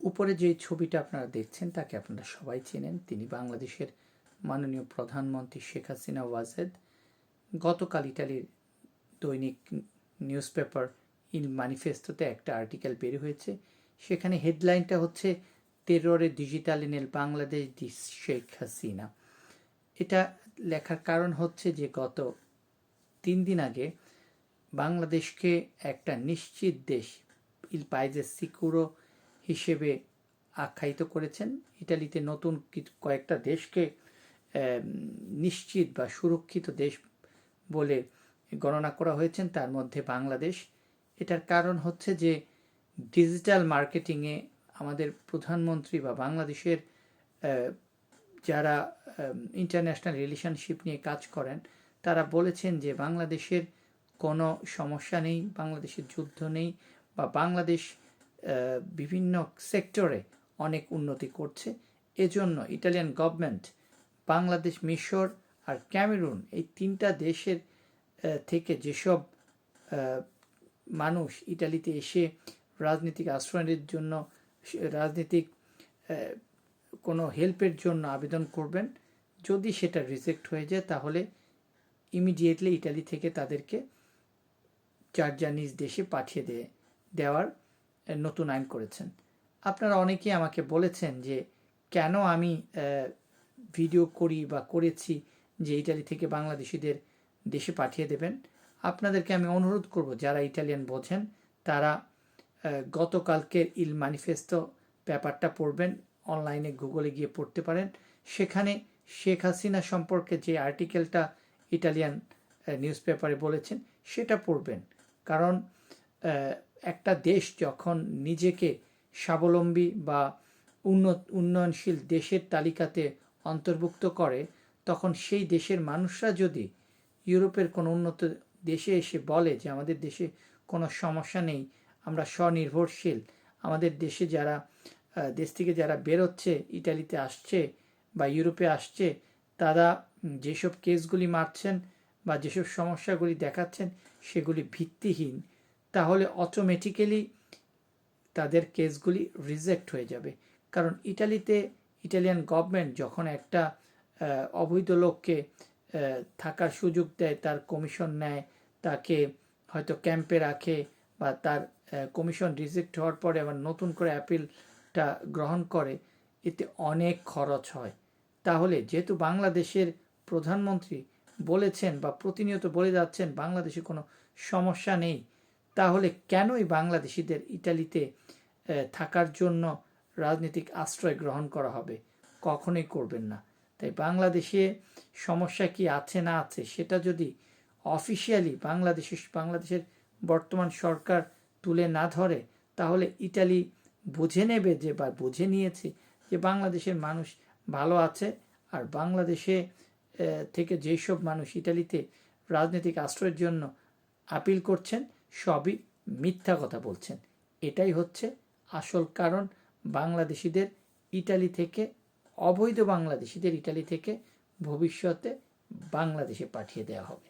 উপরে যে ছবিটা আপনারা দেখছেন তাকে আপনারা সবাই চেনেন। তিনি বাংলাদেশের মাননীয় প্রধানমন্ত্রী শেখ হাসিনা ওয়াজেদ। গতকাল ইটালির দৈনিক নিউজ পেপার ইল ম্যানিফেস্টোতে একটা আর্টিকেল বের হয়েছে। সেখানে হেডলাইনটা হচ্ছে টেররে ডিজিটালি নেল বাংলাদেশ দি শেখ হাসিনা। এটা লেখার কারণ হচ্ছে যে গত 3 দিন আগে বাংলাদেশকে একটা নিশ্চিত দেশ ইল পাইজে সিকুরো হিসেবে আখ্যায়িত করেছেন। ইটালিতে নতুন কয়েকটা দেশকে নিশ্চিত বা সুরক্ষিত দেশ বলে গণনা করা হয়েছেন, তার মধ্যে বাংলাদেশ। এটার কারণ হচ্ছে যে ডিজিটাল মার্কেটিংয়ে আমাদের প্রধানমন্ত্রী বা বাংলাদেশের যারা ইন্টারন্যাশনাল রিলেশনশিপ নিয়ে কাজ করেন তারা বলেছেন যে বাংলাদেশের কোনো সমস্যা নেই, বাংলাদেশের যুদ্ধ নেই, বা বাংলাদেশ বিভিন্ন সেক্টরে অনেক উন্নতি করছে। এজন্য ইটালিয়ান গভর্নমেন্ট বাংলাদেশ, মিশর আর ক্যামেরুন এই 3টা দেশের থেকে যেসব মানুষ ইটালিতে এসে রাজনৈতিক আশ্রয়ের জন্য, রাজনৈতিক কোনো হেল্পের জন্য আবেদন করবেন, যদি সেটা রিজেক্ট হয়ে যায় তাহলে ইমিডিয়েটলি ইটালি থেকে তাদেরকে যার নিজ দেশে পাঠিয়ে দেওয়ার নতুন আইন করেছেন। আপনারা অনেকেই আমাকে বলেছেন যে কেন আমি ভিডিও করি বা করেছি যে ইটালি থেকে বাংলাদেশিদের দেশে পাঠিয়ে দেবেন। আপনাদেরকে আমি অনুরোধ করব, যারা ইটালিয়ান বোঝেন তারা গতকালকের ইল ম্যানিফেস্টো পেপারটা পড়বেন, অনলাইনে গুগলে গিয়ে পড়তে পারেন। সেখানে শেখ হাসিনা সম্পর্কে যে আর্টিকেলটা ইটালিয়ান নিউজ পেপারে বলেছেন সেটা পড়বেন। কারণ একটা দেশ যখন নিজেকে স্বাবলম্বী বা উন্নয়নশীল দেশের তালিকাতে অন্তর্ভুক্ত করে, তখন সেই দেশের মানুষরা যদি ইউরোপের কোনো উন্নত দেশে এসে বলে যে আমাদের দেশে কোনো সমস্যা নেই, আমরা স্বনির্ভরশীল, আমাদের দেশে যারা দেশ থেকে যারা বেরোচ্ছে, ইটালিতে আসছে বা ইউরোপে আসছে, তারা যেসব কেসগুলি মারছেন বা যেসব সমস্যাগুলি দেখাচ্ছেন সেগুলি ভিত্তিহীন, তাহলে অটোমেটিক্যালি তাদের কেসগুলি রিজেক্ট হয়ে যাবে। কারণ ইটালিতে ইটালিয়ান গভর্নমেন্ট যখন একটা অবৈধ লোককে থাকার সুযোগ দেয়, তার কমিশন নেয়, তাকে হয়তো ক্যাম্পে রাখে বা তার কমিশন রিজেক্ট হওয়ার পরে আবার নতুন করে অ্যাপিলটা গ্রহণ করে, এতে অনেক খরচ হয়। তাহলে যেহেতু বাংলাদেশের প্রধানমন্ত্রী বলেছেন বা প্রতিনিয়ত বলে যাচ্ছেন বাংলাদেশে কোনো সমস্যা নেই, তাহলে কেনই বাংলাদেশিদের ইটালিতে থাকার জন্য রাজনৈতিক আশ্রয় গ্রহণ করা হবে? কখনোই করবেন না। তাই বাংলাদেশে সমস্যা কি আছে না আছে সেটা যদি অফিসিয়ালি বাংলাদেশের বর্তমান সরকার তুলে না ধরে, তাহলে ইটালি বুঝে নেবে যে, বা বুঝে নিয়েছে যে বাংলাদেশের মানুষ ভালো আছে, আর বাংলাদেশে থেকে যেসব মানুষ ইটালিতে রাজনৈতিক আশ্রয়ের জন্য আপিল করছেন সবই মিথ্যা কথা বলছেন। এটাই হচ্ছে আসল কারণ বাংলাদেশিদের ইটালি থেকে, অবৈধ বাংলাদেশিদের ইটালি থেকে ভবিষ্যতে বাংলাদেশে পাঠিয়ে দেওয়া হবে।